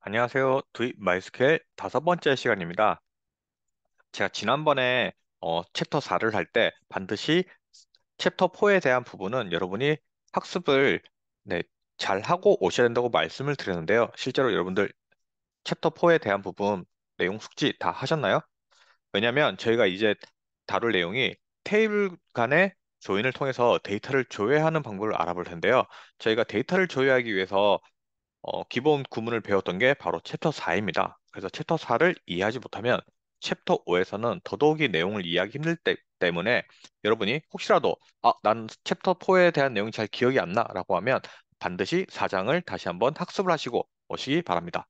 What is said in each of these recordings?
안녕하세요. 두입 마이스퀘 다섯 번째 시간입니다. 제가 지난번에 챕터 4를 할 때 반드시 챕터 4에 대한 부분은 여러분이 학습을 네, 잘 하고 오셔야 된다고 말씀을 드렸는데요. 실제로 여러분들 챕터 4에 대한 부분 내용 숙지 다 하셨나요? 왜냐하면 저희가 이제 다룰 내용이 테이블 간의 조인을 통해서 데이터를 조회하는 방법을 알아볼 텐데요. 저희가 데이터를 조회하기 위해서 기본 구문을 배웠던 게 바로 챕터 4입니다. 그래서 챕터 4를 이해하지 못하면 챕터 5에서는 더더욱이 내용을 이해하기 힘들 때문에 여러분이 혹시라도 난 챕터 4에 대한 내용이 잘 기억이 안 나라고 하면 반드시 4장을 다시 한번 학습을 하시고 오시기 바랍니다.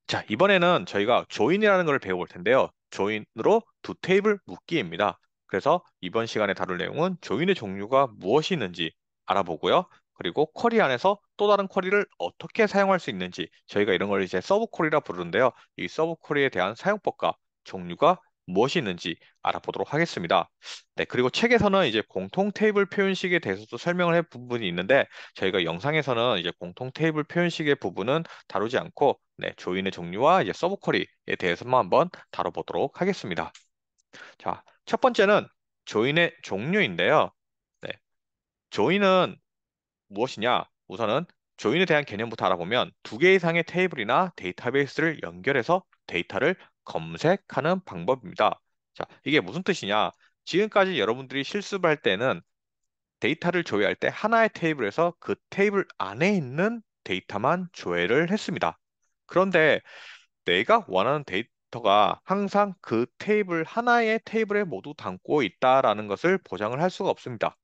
자, 이번에는 저희가 조인이라는 걸 배워볼 텐데요. 조인으로 두 테이블 묶기입니다. 그래서 이번 시간에 다룰 내용은 조인의 종류가 무엇이 있는지 알아보고요. 그리고 쿼리 안에서 또 다른 쿼리를 어떻게 사용할 수 있는지 저희가 이런 걸 이제 서브 쿼리라 부르는데요. 이 서브 쿼리에 대한 사용법과 종류가 무엇이 있는지 알아보도록 하겠습니다. 네, 그리고 책에서는 이제 공통 테이블 표현식에 대해서도 설명을 해 부분이 있는데 저희가 영상에서는 이제 공통 테이블 표현식의 부분은 다루지 않고 네, 조인의 종류와 이제 서브 쿼리에 대해서만 한번 다뤄보도록 하겠습니다. 자, 첫 번째는 조인의 종류인데요. 네, 조인은 무엇이냐? 우선은 조인에 대한 개념부터 알아보면 두 개 이상의 테이블이나 데이터베이스를 연결해서 데이터를 검색하는 방법입니다. 자, 이게 무슨 뜻이냐? 지금까지 여러분들이 실습을 할 때는 데이터를 조회할 때 하나의 테이블에서 그 테이블 안에 있는 데이터만 조회를 했습니다. 그런데 내가 원하는 데이터가 항상 그 테이블 하나의 테이블에 모두 담고 있다라는 것을 보장을 할 수가 없습니다.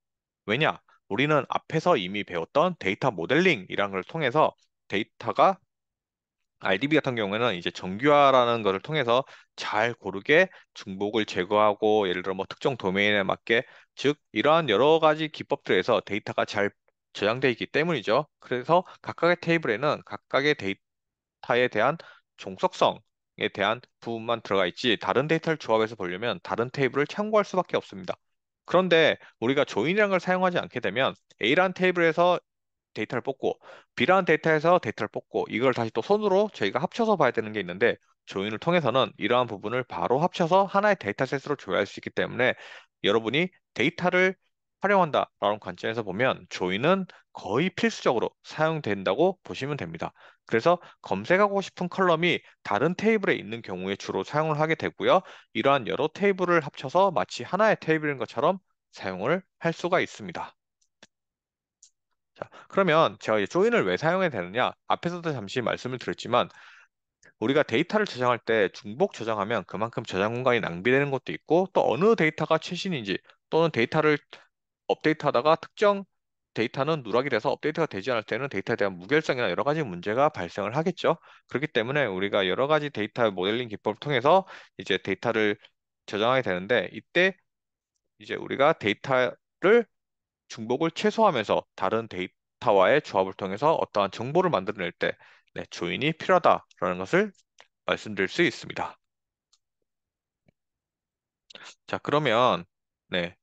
왜냐? 우리는 앞에서 이미 배웠던 데이터 모델링이라는 걸 통해서 데이터가 RDB 같은 경우에는 이제 정규화라는 것을 통해서 잘 고르게 중복을 제거하고 예를 들어 뭐 특정 도메인에 맞게 즉 이러한 여러 가지 기법들에서 데이터가 잘 저장되어 있기 때문이죠. 그래서 각각의 테이블에는 각각의 데이터에 대한 종속성에 대한 부분만 들어가 있지 다른 데이터를 조합해서 보려면 다른 테이블을 참고할 수밖에 없습니다. 그런데 우리가 조인이라는 걸 사용하지 않게 되면 A라는 테이블에서 데이터를 뽑고 B라는 데이터에서 데이터를 뽑고 이걸 다시 또 손으로 저희가 합쳐서 봐야 되는 게 있는데 조인을 통해서는 이러한 부분을 바로 합쳐서 하나의 데이터셋으로 조회할 수 있기 때문에 여러분이 데이터를 활용한다라는 관점에서 보면 조인은 거의 필수적으로 사용된다고 보시면 됩니다. 그래서 검색하고 싶은 컬럼이 다른 테이블에 있는 경우에 주로 사용을 하게 되고요. 이러한 여러 테이블을 합쳐서 마치 하나의 테이블인 것처럼 사용을 할 수가 있습니다. 자, 그러면 제가 이제 조인을 왜 사용해야 되느냐? 앞에서도 잠시 말씀을 드렸지만 우리가 데이터를 저장할 때 중복 저장하면 그만큼 저장 공간이 낭비되는 것도 있고 또 어느 데이터가 최신인지 또는 데이터를 업데이트하다가 특정 데이터는 누락이 돼서 업데이트가 되지 않을 때는 데이터에 대한 무결성이나 여러 가지 문제가 발생을 하겠죠. 그렇기 때문에 우리가 여러 가지 데이터 모델링 기법을 통해서 이제 데이터를 저장하게 되는데 이때 이제 우리가 데이터를 중복을 최소화하면서 다른 데이터와의 조합을 통해서 어떠한 정보를 만들어낼 때 네, 조인이 필요하다라는 것을 말씀드릴 수 있습니다. 자, 그러면 네,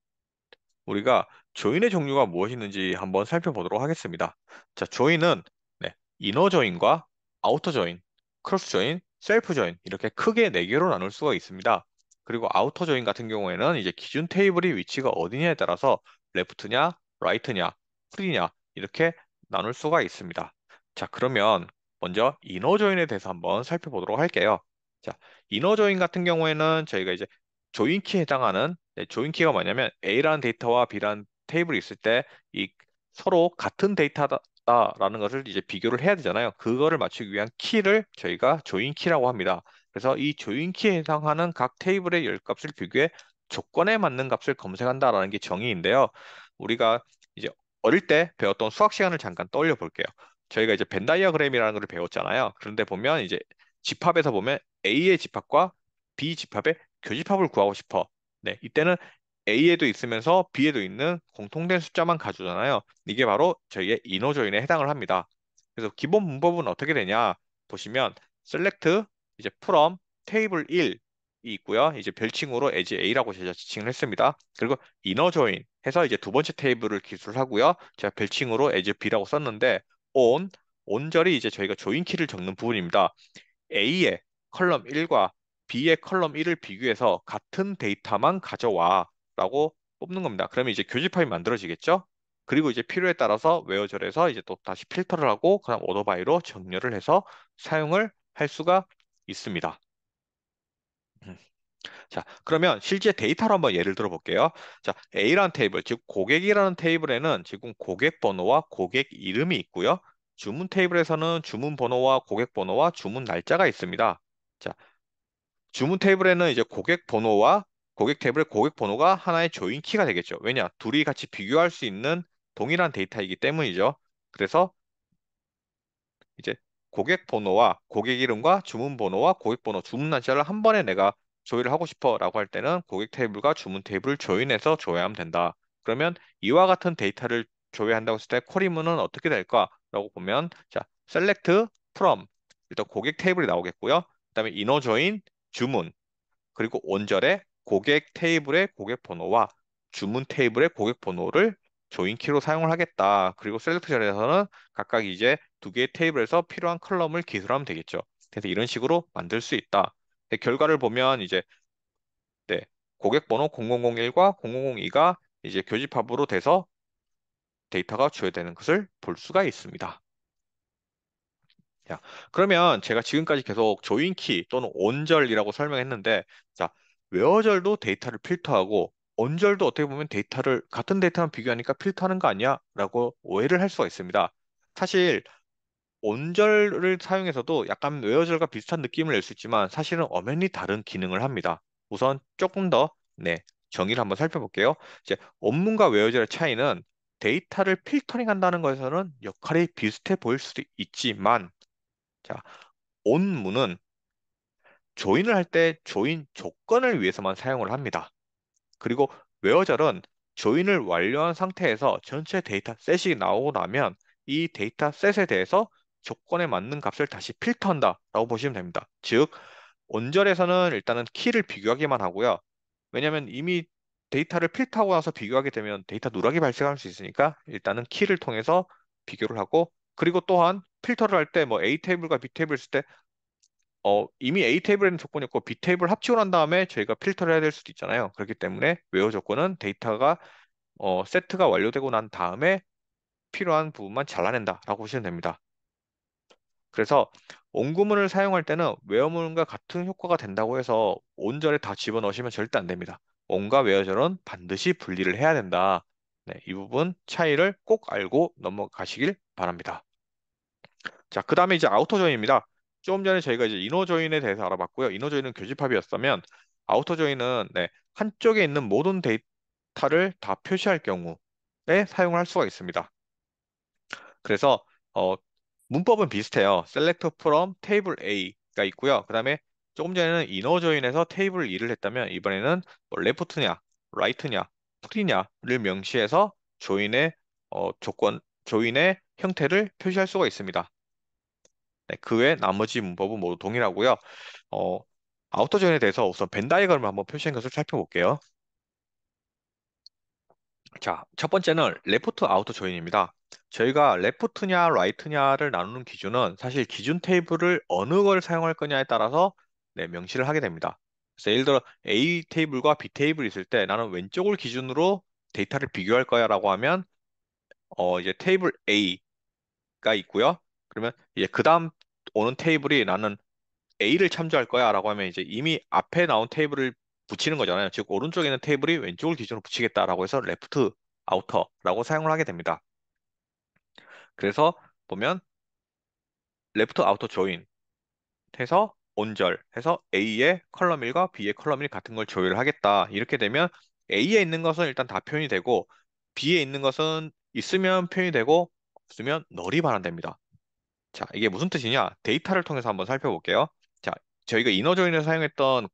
우리가 조인의 종류가 무엇이 있는지 한번 살펴보도록 하겠습니다. 자, 조인은 네, 이너 조인과 아우터 조인, 크로스 조인, 셀프 조인 이렇게 크게 네 개로 나눌 수가 있습니다. 그리고 아우터 조인 같은 경우에는 이제 기준 테이블의 위치가 어디냐에 따라서 레프트냐, 라이트냐, 풀이냐 이렇게 나눌 수가 있습니다. 자, 그러면 먼저 이너 조인에 대해서 한번 살펴보도록 할게요. 자, 이너 조인 같은 경우에는 저희가 이제 조인키에 해당하는 네, 조인키가 뭐냐면 A라는 데이터와 B라는 테이블이 있을 때 이 서로 같은 데이터다라는 것을 이제 비교를 해야 되잖아요. 그거를 맞추기 위한 키를 저희가 조인키라고 합니다. 그래서 이 조인키에 해당하는 각 테이블의 열 값을 비교해 조건에 맞는 값을 검색한다라는 게 정의인데요. 우리가 이제 어릴 때 배웠던 수학 시간을 잠깐 떠올려 볼게요. 저희가 이제 벤 다이어그램이라는 걸 배웠잖아요. 그런데 보면 이제 집합에서 보면 A의 집합과 B 집합의 교집합을 구하고 싶어. 네, 이때는 A에도 있으면서 B에도 있는 공통된 숫자만 가져오잖아요. 이게 바로 저희의 이너 조인에 해당을 합니다. 그래서 기본 문법은 어떻게 되냐 보시면 select 이제 from 테이블 1이 있고요. 이제 별칭으로 as A라고 제가 지칭을 했습니다. 그리고 이너 조인 해서 이제 두 번째 테이블을 기술하고요. 제가 별칭으로 as B라고 썼는데 on 온절이 이제 저희가 조인키를 적는 부분입니다. A의 컬럼 1과 B의 컬럼 1을 비교해서 같은 데이터만 가져와 라고 뽑는 겁니다. 그러면 이제 교집합이 만들어지겠죠? 그리고 이제 필요에 따라서 웨어절에서 이제 또 다시 필터를 하고 그다음 오더바이로 정렬을 해서 사용을 할 수가 있습니다. 음. 자, 그러면 실제 데이터로 한번 예를 들어 볼게요. 자, A라는 테이블, 즉 고객이라는 테이블에는 지금 고객 번호와 고객 이름이 있고요. 주문 테이블에서는 주문 번호와 고객 번호와 주문 날짜가 있습니다. 자, 주문 테이블에는 이제 고객 번호와 고객 테이블의 고객 번호가 하나의 조인 키가 되겠죠. 왜냐? 둘이 같이 비교할 수 있는 동일한 데이터이기 때문이죠. 그래서 이제 고객 번호와 고객 이름과 주문 번호와 고객 번호, 주문 날짜를 한 번에 내가 조회를 하고 싶어라고 할 때는 고객 테이블과 주문 테이블을 조인해서 조회하면 된다. 그러면 이와 같은 데이터를 조회한다고 했을 때 쿼리문은 어떻게 될까라고 보면 자, select from 일단 고객 테이블이 나오겠고요. 그다음에 inner join 주문 그리고 온절에 고객 테이블의 고객 번호와 주문 테이블의 고객 번호를 조인키로 사용을 하겠다. 그리고 셀렉트 절에서는 각각 이제 두 개의 테이블에서 필요한 컬럼을 기술하면 되겠죠. 그래서 이런 식으로 만들 수 있다. 근데 결과를 보면 이제 네, 고객 번호 0001과 0002가 이제 교집합으로 돼서 데이터가 조회되는 것을 볼 수가 있습니다. 자, 그러면 제가 지금까지 계속 조인키 또는 온절이라고 설명했는데, 자, 웨어절도 데이터를 필터하고, 온절도 어떻게 보면 데이터를, 같은 데이터만 비교하니까 필터하는 거 아니야? 라고 오해를 할 수가 있습니다. 사실, 온절을 사용해서도 약간 웨어절과 비슷한 느낌을 낼 수 있지만, 사실은 엄연히 다른 기능을 합니다. 우선 조금 더, 네, 정의를 한번 살펴볼게요. 이제, 온문과 웨어절의 차이는 데이터를 필터링 한다는 것에서는 역할이 비슷해 보일 수도 있지만, 자, 온문은 조인을 할 때 조인 조건을 위해서만 사용을 합니다. 그리고 웨어절은 조인을 완료한 상태에서 전체 데이터 셋이 나오고 나면 이 데이터 셋에 대해서 조건에 맞는 값을 다시 필터한다라고 보시면 됩니다. 즉, 온절에서는 일단은 키를 비교하기만 하고요. 왜냐하면 이미 데이터를 필터하고 나서 비교하게 되면 데이터 누락이 발생할 수 있으니까 일단은 키를 통해서 비교를 하고 그리고 또한 필터를 할 때 뭐 A 테이블과 B 테이블 있을 때 이미 A 테이블에는 조건이 있고 B 테이블 합치고 난 다음에 저희가 필터를 해야 될 수도 있잖아요. 그렇기 때문에 웨어 조건은 데이터가 세트가 완료되고 난 다음에 필요한 부분만 잘라낸다라고 보시면 됩니다. 그래서 온구문을 사용할 때는 웨어문과 같은 효과가 된다고 해서 온절에 다 집어넣으시면 절대 안 됩니다. 온과 웨어절은 반드시 분리를 해야 된다. 네, 이 부분 차이를 꼭 알고 넘어가시길 바랍니다. 자, 그 다음에 이제 아우터 조인입니다. 좀 전에 저희가 이제 이너 조인에 대해서 알아봤고요. 이너 조인은 교집합이었으면 아우터 조인은 네, 한쪽에 있는 모든 데이터를 다 표시할 경우에 사용을 할 수가 있습니다. 그래서 문법은 비슷해요. select from table A가 있고요. 그 다음에 조금 전에는 이너 조인에서 테이블 2를 했다면 이번에는 뭐 left냐, right냐, 풀이냐를 명시해서 조인의 조인의 형태를 표시할 수가 있습니다. 네, 그 외 나머지 문법은 모두 동일하고요. 어, 아우터 조인에 대해서 우선 벤 다이어그램을 한번 표시한 것을 살펴볼게요. 자, 첫 번째는 레프트 아우터 조인입니다. 저희가 레프트냐 라이트냐를 나누는 기준은 사실 기준 테이블을 어느 걸 사용할 거냐에 따라서 네, 명시를 하게 됩니다. 그래서 예를 들어 A 테이블과 B 테이블이 있을 때 나는 왼쪽을 기준으로 데이터를 비교할 거야라고 하면 이제 테이블 A가 있고요. 그러면 이제 그 다음 오는 테이블이 나는 A를 참조할 거야라고 하면 이제 이미 앞에 나온 테이블을 붙이는 거잖아요. 즉 오른쪽에 있는 테이블이 왼쪽을 기준으로 붙이겠다라고 해서 레프트 아우터라고 사용을 하게 됩니다. 그래서 보면 레프트 아우터 조인 해서 온절 해서 A의 컬럼 1과 B의 컬럼 1 같은 걸 조율을 하겠다. 이렇게 되면 A에 있는 것은 일단 다 표현이 되고 B에 있는 것은 있으면 표현이 되고 없으면 널이 반환됩니다. 자, 이게 무슨 뜻이냐? 데이터를 통해서 한번 살펴볼게요. 자, 저희가 이너 조인을 사용했던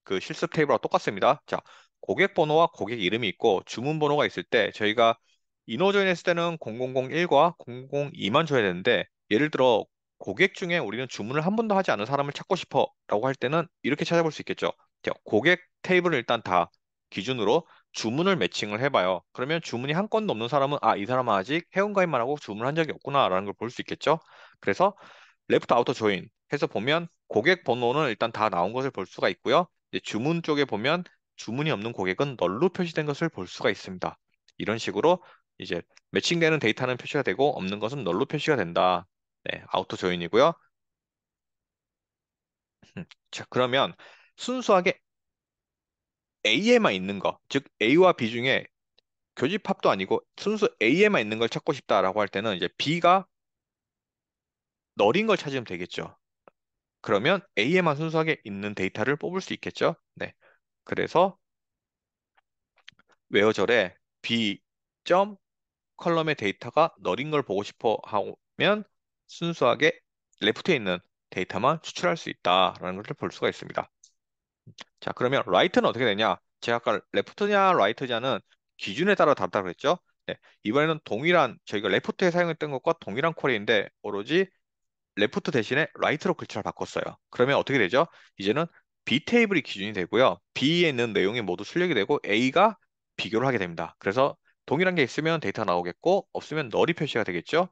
그 실습 테이블과 똑같습니다. 자, 고객 번호와 고객 이름이 있고 주문 번호가 있을 때 저희가 인호 조인했을 때는 0001과 002만 줘야 되는데 예를 들어 고객 중에 우리는 주문을 한 번도 하지 않은 사람을 찾고 싶어라고 할 때는 이렇게 찾아볼 수 있겠죠. 자, 고객 테이블을 일단 다 기준으로 주문을 매칭을 해봐요. 그러면 주문이 한 건도 없는 사람은 아, 이 사람은 아직 회원가입만 하고 주문을 한 적이 없구나라는 걸 볼 수 있겠죠. 그래서 레프트 아우터 조인 해서 보면 고객 번호는 일단 다 나온 것을 볼 수가 있고요. 이제 주문 쪽에 보면 주문이 없는 고객은 널로 표시된 것을 볼 수가 있습니다. 이런 식으로 이제 매칭되는 데이터는 표시가 되고 없는 것은 널로 표시가 된다. 네, 아우터 조인이고요. 자, 그러면 순수하게 A에만 있는 거, 즉 A와 B 중에 교집합도 아니고 순수 A에만 있는 걸 찾고 싶다라고 할 때는 이제 B가 널인 걸 찾으면 되겠죠. 그러면 A에만 순수하게 있는 데이터를 뽑을 수 있겠죠. 네. 그래서 웨어절에 B 점 컬럼의 데이터가 널인 걸 보고 싶어 하면 순수하게 레프트에 있는 데이터만 추출할 수 있다라는 것을 볼 수가 있습니다. 자, 그러면 라이트는 어떻게 되냐? 제가 아까 레프트냐 라이트냐는 기준에 따라 다르다고 그랬죠? 네, 이번에는 동일한 저희가 레프트에 사용했던 것과 동일한 쿼리인데 오로지 레프트 대신에 라이트로 글자를 바꿨어요. 그러면 어떻게 되죠? 이제는 B 테이블이 기준이 되고요. B에 있는 내용이 모두 출력이 되고 A가 비교를 하게 됩니다. 그래서 동일한 게 있으면 데이터가 나오겠고 없으면 널이 표시가 되겠죠.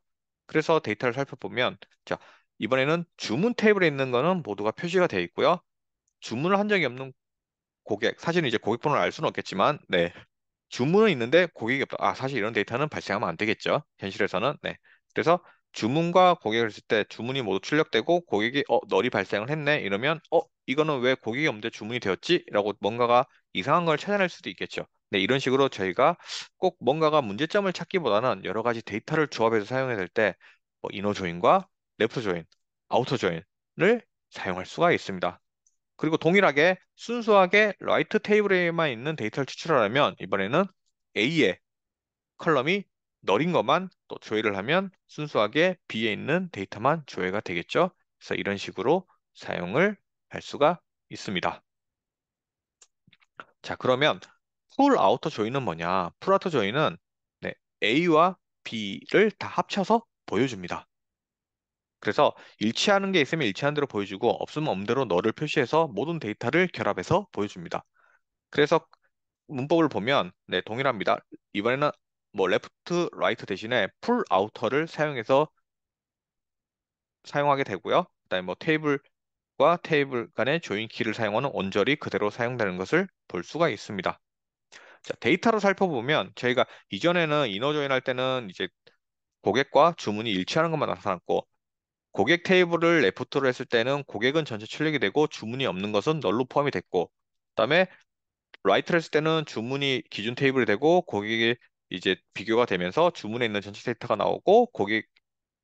그래서 데이터를 살펴보면 자, 이번에는 주문 테이블에 있는 거는 모두가 표시가 되어 있고요. 주문을 한 적이 없는 고객, 사실은 이제 고객 번호를 알 수는 없겠지만, 네. 주문은 있는데 고객이 없다. 아, 사실 이런 데이터는 발생하면 안 되겠죠. 현실에서는. 네. 그래서 주문과 고객을 했을 때 주문이 모두 출력되고 고객이 널이 발생을 했네. 이러면 이거는 왜 고객이 없는데 주문이 되었지? 라고 뭔가가 이상한 걸 찾아낼 수도 있겠죠. 네, 이런 식으로 저희가 꼭 뭔가가 문제점을 찾기보다는 여러 가지 데이터를 조합해서 사용해야 될 때, 뭐 이너 조인과 레프트 조인, 아우터 조인을 사용할 수가 있습니다. 그리고 동일하게 순수하게 라이트 테이블에만 있는 데이터를 추출하려면 이번에는 A의 컬럼이 널인 것만 또 조회를 하면 순수하게 B에 있는 데이터만 조회가 되겠죠. 그래서 이런 식으로 사용을 할 수가 있습니다. 자, 그러면 풀 아우터 조인은 뭐냐? 풀 아우터 조인은 네, A와 B를 다 합쳐서 보여줍니다. 그래서 일치하는 게 있으면 일치하는 대로 보여주고 없으면 없는 대로 널을 표시해서 모든 데이터를 결합해서 보여줍니다. 그래서 문법을 보면 네, 동일합니다. 이번에는 뭐 레프트, 라이트 대신에 풀 아우터를 사용해서 사용하게 되고요. 그다음에 뭐 테이블과 테이블 간의 조인 키를 사용하는 언저리 그대로 사용되는 것을 볼 수가 있습니다. 자, 데이터로 살펴보면 저희가 이전에는 이너 조인 할 때는 이제 고객과 주문이 일치하는 것만 나타났고 고객 테이블을 레프트로 했을 때는 고객은 전체 출력이 되고 주문이 없는 것은 널로 포함이 됐고 그다음에 라이트를 했을 때는 주문이 기준 테이블이 되고 고객이 이제 비교가 되면서 주문에 있는 전체 데이터가 나오고 고객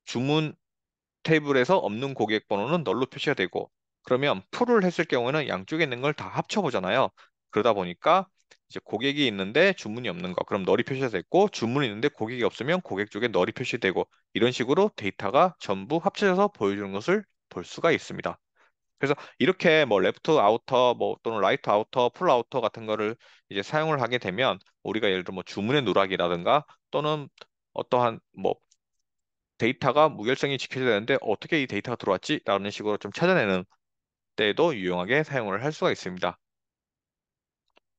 주문 테이블에서 없는 고객 번호는 널로 표시가 되고 그러면 풀을 했을 경우에는 양쪽에 있는 걸 다 합쳐보잖아요. 그러다 보니까 이제 고객이 있는데 주문이 없는 거 그럼 널이 표시가 됐고 주문이 있는데 고객이 없으면 고객 쪽에 널이 표시되고 이런 식으로 데이터가 전부 합쳐져서 보여주는 것을 볼 수가 있습니다. 그래서 이렇게 뭐 레프트 아우터 뭐 또는 라이트 아우터, 풀 아우터 같은 거를 이제 사용을 하게 되면 우리가 예를 들어 뭐 주문의 누락이라든가 또는 어떠한 뭐 데이터가 무결성이 지켜져야 되는데 어떻게 이 데이터가 들어왔지? 라는 식으로 좀 찾아내는 때에도 유용하게 사용을 할 수가 있습니다.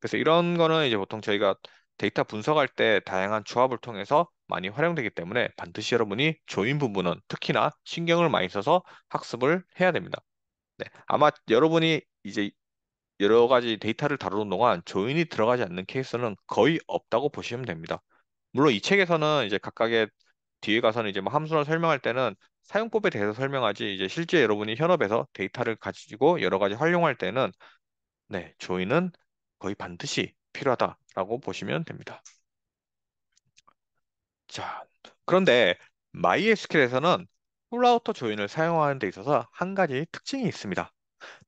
그래서 이런 거는 이제 보통 저희가 데이터 분석할 때 다양한 조합을 통해서 많이 활용되기 때문에 반드시 여러분이 조인 부분은 특히나 신경을 많이 써서 학습을 해야 됩니다. 네, 아마 여러분이 이제 여러 가지 데이터를 다루는 동안 조인이 들어가지 않는 케이스는 거의 없다고 보시면 됩니다. 물론 이 책에서는 이제 각각의 뒤에 가서는 이제 뭐 함수를 설명할 때는 사용법에 대해서 설명하지 이제 실제 여러분이 현업에서 데이터를 가지고 여러 가지 활용할 때는 네, 조인은 거의 반드시 필요하다라고 보시면 됩니다. 자, 그런데 MySQL에서는 풀아우터 조인을 사용하는 데 있어서 한 가지 특징이 있습니다.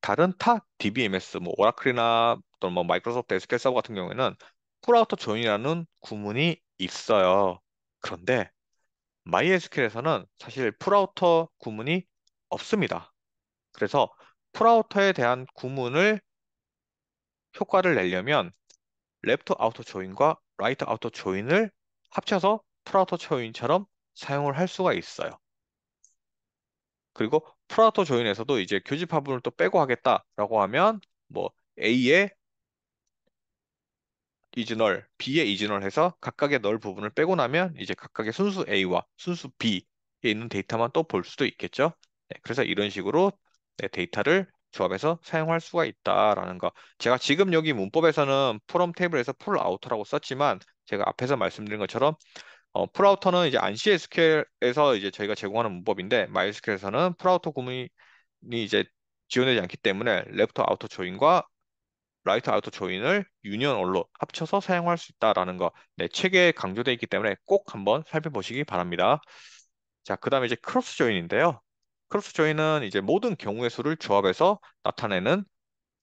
다른 타 DBMS, 뭐 오라클이나 또는 뭐 마이크로소프트 SQL 서버 같은 경우에는 풀아우터 조인이라는 구문이 있어요. 그런데 MySQL에서는 사실 풀아우터 구문이 없습니다. 그래서 풀아우터에 대한 구문을 효과를 내려면 레프트 아우터 조인과 라이트 아우터 조인을 합쳐서 풀아우터 조인처럼 사용을 할 수가 있어요. 그리고 풀아우터 조인에서도 이제 교집합 부분을 또 빼고 하겠다라고 하면 뭐 A의 이즈널, B의 이즈널 해서 각각의 널 부분을 빼고 나면 이제 각각의 순수 A와 순수 B에 있는 데이터만 또 볼 수도 있겠죠. 네, 그래서 이런 식으로 네, 데이터를 조합해서 사용할 수가 있다라는 거. 제가 지금 여기 문법에서는 프롬 테이블에서 풀 아우터라고 썼지만 제가 앞에서 말씀드린 것처럼 풀아우터는 이제 안시 SQL에서 이제 저희가 제공하는 문법인데 MySQL에서는 풀아우터 구문이 이제 지원되지 않기 때문에 레프트 아우터 조인과 라이트 아우터 조인을 유니언 올로 합쳐서 사용할 수 있다라는 거, 네, 책에 강조되어 있기 때문에 꼭 한번 살펴보시기 바랍니다. 자, 그다음에 이제 크로스 조인인데요. 크로스 조인은 이제 모든 경우의 수를 조합해서 나타내는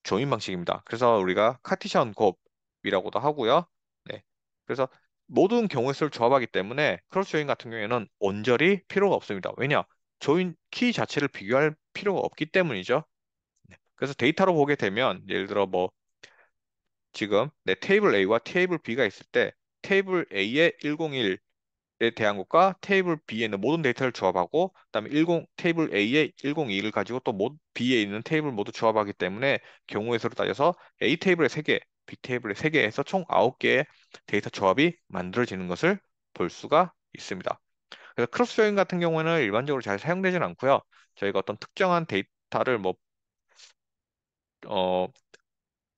조인 방식입니다. 그래서 우리가 카티션 곱이라고도 하고요. 네. 그래서 모든 경우의 수를 조합하기 때문에 크로스 조인 같은 경우에는 온절이 필요가 없습니다. 왜냐? 조인 키 자체를 비교할 필요가 없기 때문이죠. 네. 그래서 데이터로 보게 되면 예를 들어 뭐 지금 내 테이블 A와 테이블 B가 있을 때 테이블 A의 101에 대한 것과 테이블 B에 있는 모든 데이터를 조합하고 그다음에 10 테이블 A의 102를 가지고 또 B에 있는 테이블 모두 조합하기 때문에 경우의 수로 따져서 A 테이블의 3개, B 테이블의 3개 해서 총 9개의 데이터 조합이 만들어지는 것을 볼 수가 있습니다. 그래서 크로스 조인 같은 경우에는 일반적으로 잘 사용되지는 않고요. 저희가 어떤 특정한 데이터를 어,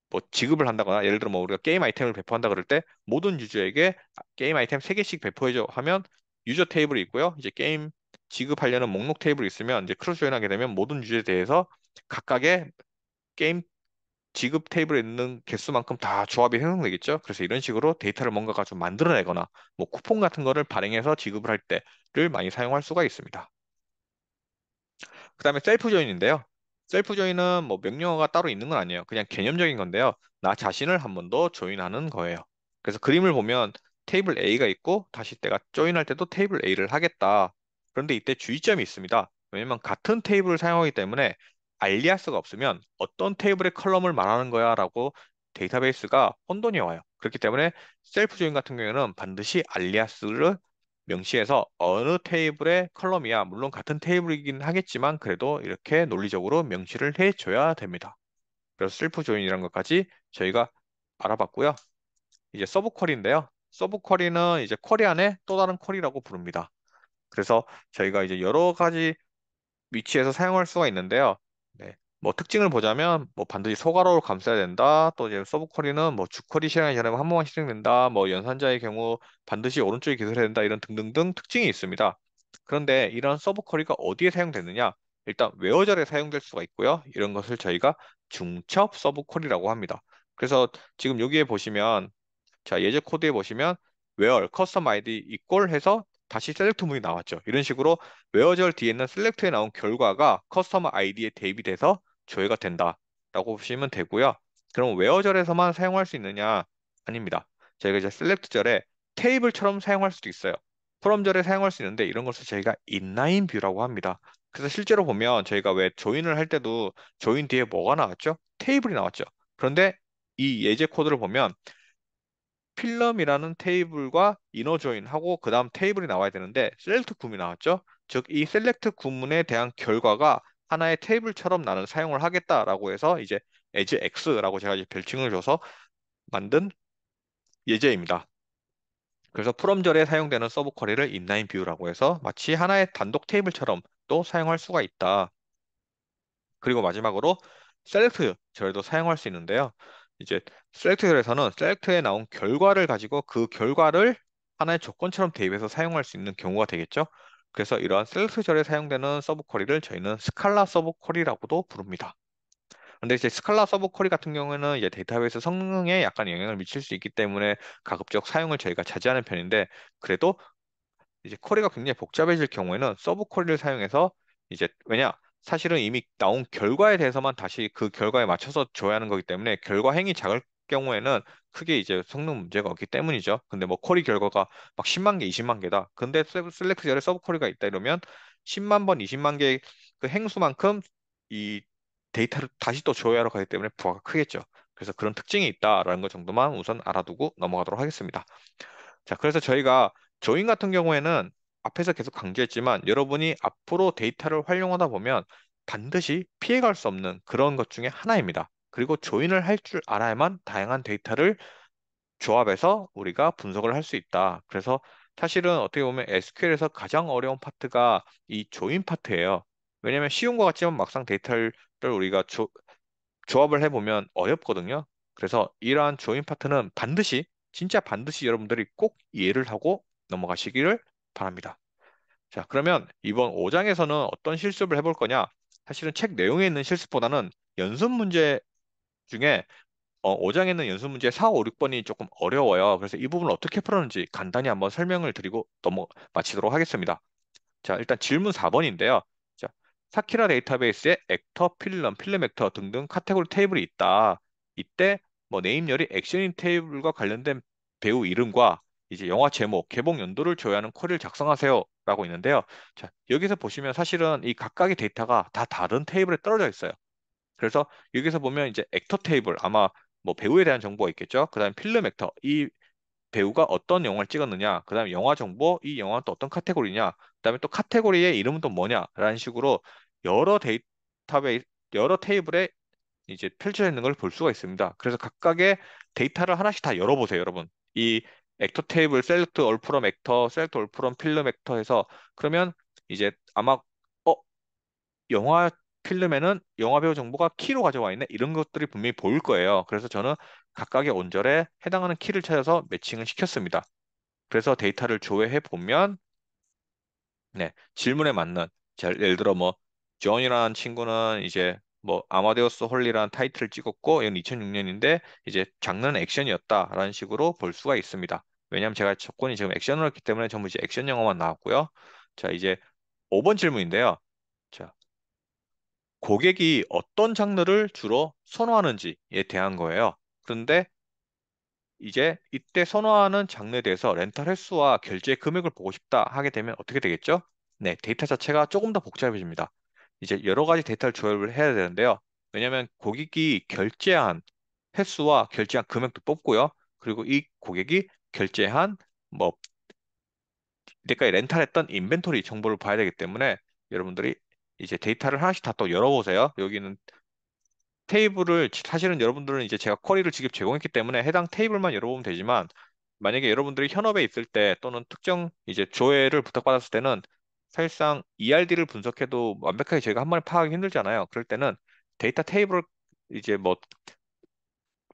뭐 지급을 한다거나 예를 들어 뭐 우리가 게임 아이템을 배포한다 그럴 때 모든 유저에게 게임 아이템 3개씩 배포해줘 하면 유저 테이블이 있고요. 이제 게임 지급하려는 목록 테이블이 있으면 이제 크로스 조인하게 되면 모든 유저에 대해서 각각의 게임 지급 테이블에 있는 개수만큼 다 조합이 생성되겠죠. 그래서 이런 식으로 데이터를 뭔가가 좀 만들어내거나 뭐 쿠폰 같은 거를 발행해서 지급을 할 때를 많이 사용할 수가 있습니다. 그다음에 셀프 조인인데요. 셀프 조인은 뭐 명령어가 따로 있는 건 아니에요. 그냥 개념적인 건데요. 나 자신을 한 번 더 조인하는 거예요. 그래서 그림을 보면 테이블 A가 있고 다시 내가 조인할 때도 테이블 A를 하겠다. 그런데 이때 주의점이 있습니다. 왜냐면 같은 테이블을 사용하기 때문에 알리아스가 없으면 어떤 테이블의 컬럼을 말하는 거야 라고 데이터베이스가 혼돈이 와요. 그렇기 때문에 셀프 조인 같은 경우에는 반드시 알리아스를 명시해서 어느 테이블의 컬럼이야. 물론 같은 테이블이긴 하겠지만 그래도 이렇게 논리적으로 명시를 해줘야 됩니다. 그래서 셀프 조인이라는 것까지 저희가 알아봤고요. 이제 서브 쿼리인데요. 서브 쿼리는 이제 쿼리 안에 또 다른 쿼리라고 부릅니다. 그래서 저희가 이제 여러 가지 위치에서 사용할 수가 있는데요. 네. 뭐 특징을 보자면 뭐 반드시 소괄호로 감싸야 된다. 또 이제 서브 쿼리는 뭐 주쿼리 실행이 전에 한 번만 실행된다. 뭐 연산자의 경우 반드시 오른쪽에 기술해야 된다. 이런 등등등 특징이 있습니다. 그런데 이런 서브 쿼리가 어디에 사용되느냐? 일단 웨어절에 사용될 수가 있고요. 이런 것을 저희가 중첩 서브 쿼리라고 합니다. 그래서 지금 여기에 보시면 자, 예제 코드에 보시면 where custom id equal 해서 다시 셀렉트 문이 나왔죠. 이런 식으로 where절 뒤에 있는 셀렉트에 나온 결과가 커스터머 아이디에 대입이 돼서 조회가 된다라고 보시면 되고요. 그럼 where절에서만 사용할 수 있느냐? 아닙니다. 저희가 이제 셀렉트절에 테이블처럼 사용할 수도 있어요. 프롬절에 사용할 수 있는데 이런 것을 저희가 인라인 뷰라고 합니다. 그래서 실제로 보면 저희가 왜 조인을 할 때도 조인 뒤에 뭐가 나왔죠? 테이블이 나왔죠. 그런데 이 예제 코드를 보면 필름이라는 테이블과 이너 조인하고 그 다음 테이블이 나와야 되는데 셀렉트 구문이 나왔죠. 즉 이 셀렉트 구문에 대한 결과가 하나의 테이블처럼 나는 사용을 하겠다라고 해서 이제 as x라고 제가 이제 별칭을 줘서 만든 예제입니다. 그래서 프롬절에 사용되는 서브 쿼리를 인라인 뷰라고 해서 마치 하나의 단독 테이블처럼 또 사용할 수가 있다. 그리고 마지막으로 셀렉트 절도 사용할 수 있는데요. 이제 셀렉트 절에서는 셀렉트에 나온 결과를 가지고 그 결과를 하나의 조건처럼 대입해서 사용할 수 있는 경우가 되겠죠. 그래서 이러한 셀렉트 절에 사용되는 서브 쿼리를 저희는 스칼라 서브 쿼리라고도 부릅니다. 근데 이제 스칼라 서브 쿼리 같은 경우에는 이제 데이터베이스 성능에 약간 영향을 미칠 수 있기 때문에 가급적 사용을 저희가 자제하는 편인데 그래도 이제 쿼리가 굉장히 복잡해질 경우에는 서브 쿼리를 사용해서 이제 왜냐 사실은 이미 나온 결과에 대해서만 다시 그 결과에 맞춰서 줘야 하는 거기 때문에 결과 행이 작을 경우에는 크게 이제 성능 문제가 없기 때문이죠. 근데 뭐 쿼리 결과가 막 10만 개, 20만 개다. 근데 셀렉트절에 서브 쿼리가 있다 이러면 10만 번, 20만 개 그 행수만큼 이 데이터를 다시 또 조회하러 가기 때문에 부하가 크겠죠. 그래서 그런 특징이 있다라는 것 정도만 우선 알아두고 넘어가도록 하겠습니다. 자, 그래서 저희가 조인 같은 경우에는 앞에서 계속 강조했지만 여러분이 앞으로 데이터를 활용하다 보면 반드시 피해갈 수 없는 그런 것 중에 하나입니다. 그리고 조인을 할 줄 알아야만 다양한 데이터를 조합해서 우리가 분석을 할 수 있다. 그래서 사실은 어떻게 보면 SQL에서 가장 어려운 파트가 이 조인 파트예요. 왜냐하면 쉬운 것 같지만 막상 데이터를 우리가 조합을 해보면 어렵거든요. 그래서 이러한 조인 파트는 반드시, 진짜 반드시 여러분들이 꼭 이해를 하고 넘어가시기를 바랍니다. 자, 그러면 이번 5장에서는 어떤 실습을 해볼 거냐? 사실은 책 내용에 있는 실습보다는 연습 문제 중에 5장에 있는 연습 문제 4, 5, 6번이 조금 어려워요. 그래서 이 부분을 어떻게 풀었는지 간단히 한번 설명을 드리고 마치도록 하겠습니다. 자, 일단 질문 4번인데요. 자, 사키라 데이터베이스에 액터, 필름, 필름 액터 등등 카테고리 테이블이 있다. 이때 뭐 네임열이 액션인 테이블과 관련된 배우 이름과 이제 영화 제목, 개봉 연도를 조회하는 쿼리를 작성하세요. 라고 있는데요. 자, 여기서 보시면 사실은 이 각각의 데이터가 다 다른 테이블에 떨어져 있어요. 그래서 여기서 보면 이제 액터 테이블, 아마 뭐 배우에 대한 정보가 있겠죠. 그다음에 필름 액터, 이 배우가 어떤 영화를 찍었느냐, 그다음에 영화 정보, 이 영화는 또 어떤 카테고리냐, 그다음에 또 카테고리의 이름은 또 뭐냐라는 식으로 여러 데이터베이스, 여러 테이블에 이제 펼쳐져 있는 걸 볼 수가 있습니다. 그래서 각각의 데이터를 하나씩 다 열어보세요, 여러분. 이 액터 테이블, 셀렉트 올 프롬 액터, 셀렉트 올 프롬 필름 액터 해서 그러면 이제 아마 어 영화 필름에는 영화 배우 정보가 키로 가져와 있네. 이런 것들이 분명히 보일 거예요. 그래서 저는 각각의 온절에 해당하는 키를 찾아서 매칭을 시켰습니다. 그래서 데이터를 조회해 보면 네, 질문에 맞는 예를 들어 뭐 존이라는 친구는 이제 뭐 아마데우스 홀리라는 타이틀을 찍었고 이건 2006년인데 이제 장르는 액션이었다라는 식으로 볼 수가 있습니다. 왜냐하면 제가 조건이 지금 액션을 했기 때문에 전부 이제 액션 영화만 나왔고요. 자, 이제 5번 질문인데요. 자, 고객이 어떤 장르를 주로 선호하는지에 대한 거예요. 그런데 이제 이때 선호하는 장르에 대해서 렌탈 횟수와 결제 금액을 보고 싶다 하게 되면 어떻게 되겠죠? 네, 데이터 자체가 조금 더 복잡해집니다. 이제 여러 가지 데이터를 조회를 해야 되는데요. 왜냐하면 고객이 결제한 횟수와 결제한 금액도 뽑고요. 그리고 이 고객이 결제한 뭐 이때까지 렌탈했던 인벤토리 정보를 봐야 되기 때문에 여러분들이 이제 데이터를 하나씩 다 또 열어보세요. 여기는 테이블을 사실은 여러분들은 이제 제가 쿼리를 직접 제공했기 때문에 해당 테이블만 열어보면 되지만 만약에 여러분들이 현업에 있을 때 또는 특정 이제 조회를 부탁받았을 때는 사실상 ERD를 분석해도 완벽하게 저희가 한 번에 파악하기 힘들잖아요. 그럴 때는 데이터 테이블 이제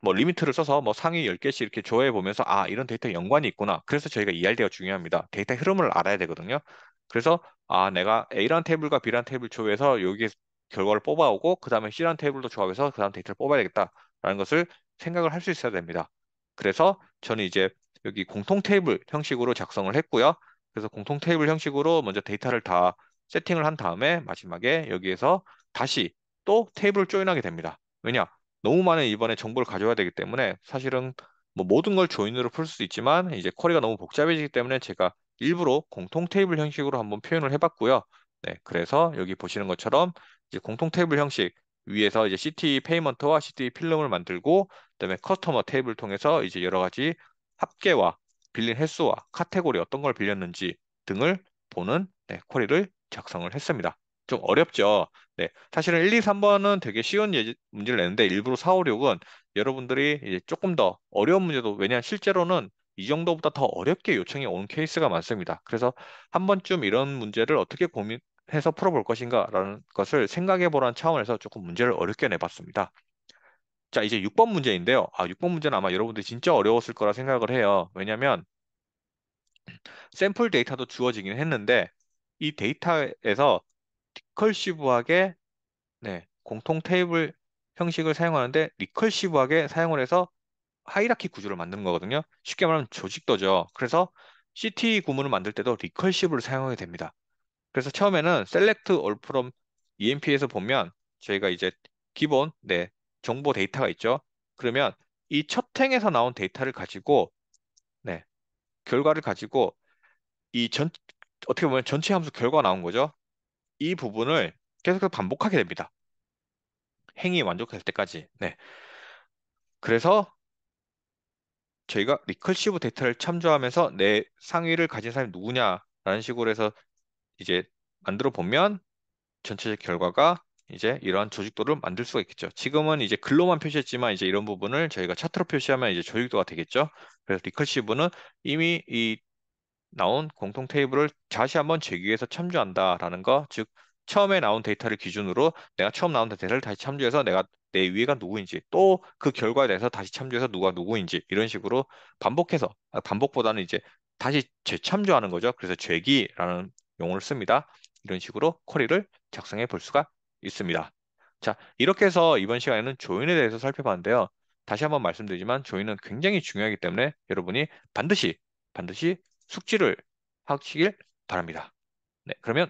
뭐 리미트를 써서 뭐 상위 10개씩 이렇게 조회해 보면서 아, 이런 데이터 연관이 있구나. 그래서 저희가 ERD가 중요합니다. 데이터 흐름을 알아야 되거든요. 그래서 아, 내가 A라는 테이블과 B라는 테이블 조회해서 여기에 결과를 뽑아오고 그다음에 C라는 테이블도 조합해서 그다음 데이터를 뽑아야 되겠다라는 것을 생각을 할 수 있어야 됩니다. 그래서 저는 이제 여기 공통 테이블 형식으로 작성을 했고요. 그래서 공통 테이블 형식으로 먼저 데이터를 다 세팅을 한 다음에 마지막에 여기에서 다시 또 테이블을 조인하게 됩니다. 왜냐? 너무 많은 이번에 정보를 가져야 되기 때문에 사실은 뭐 모든 걸 조인으로 풀 수 있지만 이제 쿼리가 너무 복잡해지기 때문에 제가 일부러 공통 테이블 형식으로 한번 표현을 해봤고요. 네, 그래서 여기 보시는 것처럼 이제 공통 테이블 형식 위에서 이제 CT 페이먼트와 CT 필름을 만들고 그다음에 커스터머 테이블 통해서 이제 여러 가지 합계와 빌린 횟수와 카테고리 어떤 걸 빌렸는지 등을 보는 네, 쿼리를 작성을 했습니다. 좀 어렵죠? 네. 사실은 1, 2, 3번은 되게 쉬운 문제를 내는데 일부러 4, 5, 6은 여러분들이 이제 조금 더 어려운 문제도 왜냐하면 실제로는 이 정도보다 더 어렵게 요청이 온 케이스가 많습니다. 그래서 한 번쯤 이런 문제를 어떻게 고민해서 풀어볼 것인가라는 것을 생각해 보라는 차원에서 조금 문제를 어렵게 내봤습니다. 자, 이제 6번 문제인데요. 아, 6번 문제는 아마 여러분들이 진짜 어려웠을 거라 생각을 해요. 왜냐하면 샘플 데이터도 주어지긴 했는데 이 데이터에서 리컬시브하게 네, 공통 테이블 형식을 사용하는데 리컬시브하게 사용을 해서 하이라키 구조를 만드는 거거든요. 쉽게 말하면 조직도죠. 그래서 CT 구문을 만들 때도 리컬시브를 사용하게 됩니다. 그래서 처음에는 select all from EMP에서 보면 저희가 이제 기본 네, 정보 데이터가 있죠. 그러면 이 첫 행에서 나온 데이터를 가지고 네, 결과를 가지고 이 어떻게 보면 전체 함수 결과가 나온 거죠. 이 부분을 계속 반복하게 됩니다. 행이 만족될 때까지. 네. 그래서 저희가 리커시브 데이터를 참조하면서 내 상위를 가진 사람이 누구냐라는 식으로 해서 이제 만들어 보면 전체적 결과가 이제 이러한 조직도를 만들 수가 있겠죠. 지금은 이제 글로만 표시했지만 이제 이런 부분을 저희가 차트로 표시하면 이제 조직도가 되겠죠. 그래서 리커시브는 이미 이 나온 공통 테이블을 다시 한번 재기해서 참조한다라는 거, 즉 처음에 나온 데이터를 기준으로 내가 처음 나온 데이터를 다시 참조해서 내가 내 위가 누구인지 또 그 결과에 대해서 다시 참조해서 누가 누구인지 이런 식으로 반복해서 반복보다는 이제 다시 재참조하는 거죠. 그래서 재기라는 용어를 씁니다. 이런 식으로 쿼리를 작성해 볼 수가 있습니다. 자, 이렇게 해서 이번 시간에는 조인에 대해서 살펴봤는데요. 다시 한번 말씀드리지만 조인은 굉장히 중요하기 때문에 여러분이 반드시 숙지를 하시길 바랍니다. 네, 그러면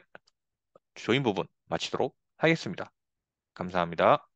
조인 부분 마치도록 하겠습니다. 감사합니다.